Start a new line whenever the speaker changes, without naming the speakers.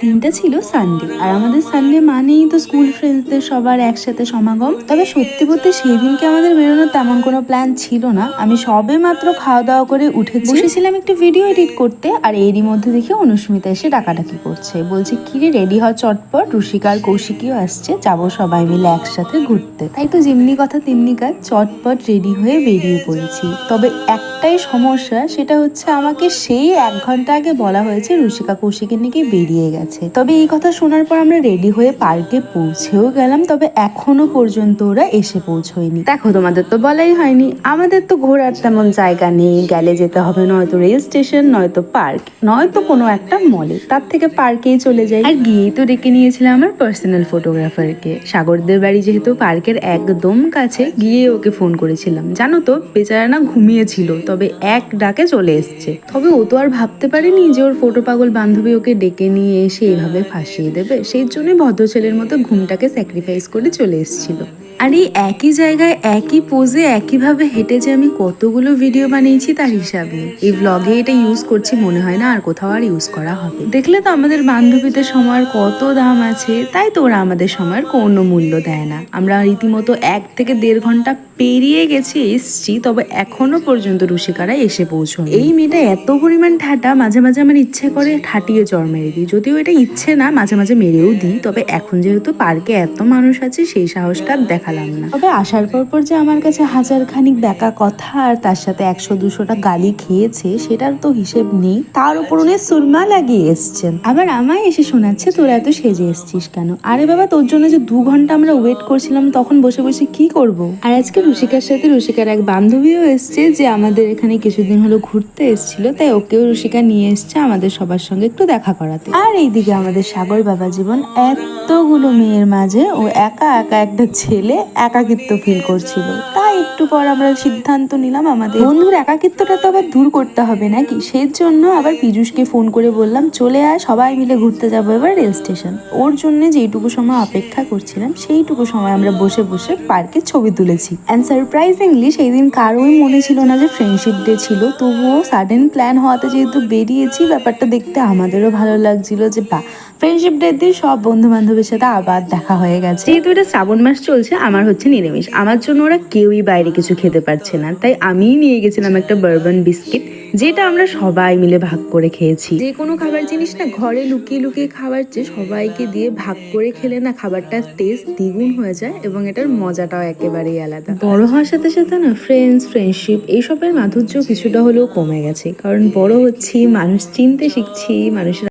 দিনটা ছিল সানডে, আর আমাদের সানডে মানেই তো স্কুল ফ্রেন্ডসদের সবার একসাথে সমাগম। তবে সত্যি বলতে সেই দিনকে আমাদের বেরোনোর তেমন কোনো প্ল্যান ছিল না। আমি সবে মাত্র খাওয়া দাওয়া করে উঠেছি, বসেছিলাম একটু ভিডিও এডিট করতে, আর এরই মধ্যে দেখে অনুস্মিতা এসে ডাকাডাকি করছে, বলছে কিরে রেডি হ চটপট, রুষিকা আর কৌশিকীও আসছে, যাবো সবাই মিলে একসাথে ঘুরতে। তাই তো যেমনি কথা তেমনি কাজ, চটপট রেডি হয়ে বেরিয়ে পড়েছি। তবে একটাই সমস্যা, সেটা হচ্ছে আমাকে সেই 1 ঘন্টা আগে বলা হয়েছে রুষিকা কৌশিকের নাকি বেরিয়ে গেছে। তবে এই কথা শোনার পর আমরা রেডি হয়ে পার্কে পৌঁছেও গেলাম, তবে এখনো পর্যন্ত ওরা এসে পৌঁছয়নি। দেখো তোমাদের তো বলাই হয়নি, আমাদের তো ঘোরার তেমন জায়গা নেই, গেলে যেতে হবে নয়তো রেল স্টেশন, নয়তো পার্ক, নয়তো কোনো একটা মলে, তার থেকে পার্কেই চলে যাই। আর গিয়েই তো ডেকে নিয়েছিলাম আমার পার্সোনাল ফটোগ্রাফারকে। সাগরদের বাড়ি যেহেতু পার্কের একদম কাছে, গিয়ে ওকে ফোন করেছিলাম। জানো তো বেচারা না ঘুমিয়েছিল, তবে এক ডাকে চলে এসছে। তবে ও তো আর ভাবতে পারেনি যে ওর ফটো পাগল বান্ধবী ওকে ডেকে নিয়ে এসে এইভাবে ফাঁসিয়ে দেবে, সেই জন্যই ভদ্র ছেলের মতো ঘুমটাকে স্যাক্রিফাইস করে চলে এসেছিল। আর এই একই জায়গায় একই পোজে একইভাবে হেঁটে যে আমি কতগুলো ভিডিও বানিয়েছি তার হিসাব নেই। এই ব্লগে এটা ইউজ করছি, মনে হয় না আর কোথাও আর ইউজ করা হবে। দেখলে তো আমাদের বান্ধবীদের সময়ের কত দাম আছে, তাই তো ওরা আমাদের সময়ের কোনো মূল্য দেয় না। আমরা রীতিমতো 1 থেকে 1.5 ঘন্টা পেরিয়ে গেছি এসছি, তবে এখনো পর্যন্ত রুষিকারা এসে পৌঁছয়। এই মেয়েটা এত পরিমাণ ঠাটা, মাঝে মাঝে আমার ইচ্ছে করে ঠাটিয়ে চড় মেরে দিই, যদিও এটা ইচ্ছে না, মাঝে মাঝে মেরেও দিই। তবে এখন যেহেতু পার্কে এত মানুষ আছে, সেই সাহসটা দেখালাম না। তবে আসার পর যে আমার কাছে 1000 খানিক দেখা কথা, আর তার সাথে 100-200টা গালি খেয়েছে, সেটার তো হিসেব নেই। তার উপর উনি সুরমা লাগিয়ে এসছেন, আবার আমায় এসে শোনাচ্ছে তোরা এত সেজে এসছিস কেন। আরে বাবা, তোর জন্য যে 2 ঘন্টা আমরা ওয়েট করছিলাম, তখন বসে বসে কি করব। আর আজকে রুষিকার সাথে রুষিকার এক বান্ধবীও এসছে, যে আমাদের এখানে কিছুদিন হলো ঘুরতে এসেছিল, তাই ওকেও রুষিকা নিয়ে এসছে আমাদের সবার সঙ্গে একটু দেখা করাতে। আর এইদিকে আমাদের সাগর বাবা জীবন, এতগুলো মেয়ের মাঝে ও একা একা একটা ছেলে একাকিত্ব ফিল করছিল। তাই একটু পর আমরা সিদ্ধান্ত নিলাম আমাদের বন্ধুর একাকিত্বটা তো আবার দূর করতে হবে নাকি, সেই জন্য আবার পীযূষকে ফোন করে বললাম চলে আয়, সবাই মিলে ঘুরতে যাবো এবার রেল স্টেশন। ওর জন্য যেইটুকু সময় অপেক্ষা করছিলাম, সেইটুকু সময় আমরা বসে বসে পার্কে ছবি তুলেছি। অ্যান্ড সারপ্রাইজিংলি সেই দিন কারোই মনে ছিল না যে ফ্রেন্ডশিপ ডে ছিল, তবুও সাডেন প্ল্যান হওয়াতে যেহেতু বেরিয়েছি, ব্যাপারটা দেখতে আমাদেরও ভালো লাগছিল যে বাহ, ফ্রেন্ডশিপ ডে দিন সব বন্ধু বান্ধবের সাথে আবার দেখা হয়ে গেছে। যেহেতু এটা শ্রাবণ মাস চলছে, আমার হচ্ছে নিরামিষ, আমার জন্য ওরা কেউই বাইরে কিছু খেতে পারছে না, তাই আমিই নিয়ে গেছিলাম একটা বারবন বিস্কিট, যেটা আমরা সবাই মিলে ভাগ করে খেয়েছি। যে কোনো খাবার জিনিস না ঘরে লুকিয়ে লুকিয়ে খাবার চেয়ে সবাইকে দিয়ে ভাগ করে খেলে না খাবারটার টেস্ট দ্বিগুণ হয়ে যায়, এবং এটার মজাটাও একেবারেই আলাদা। বড় হওয়ার সাথে সাথে না ফ্রেন্ডশিপ এইসবের মাধুর্য কিছুটা হলেও কমে গেছে, কারণ বড় হচ্ছি, মানুষ চিনতে শিখছি, মানুষের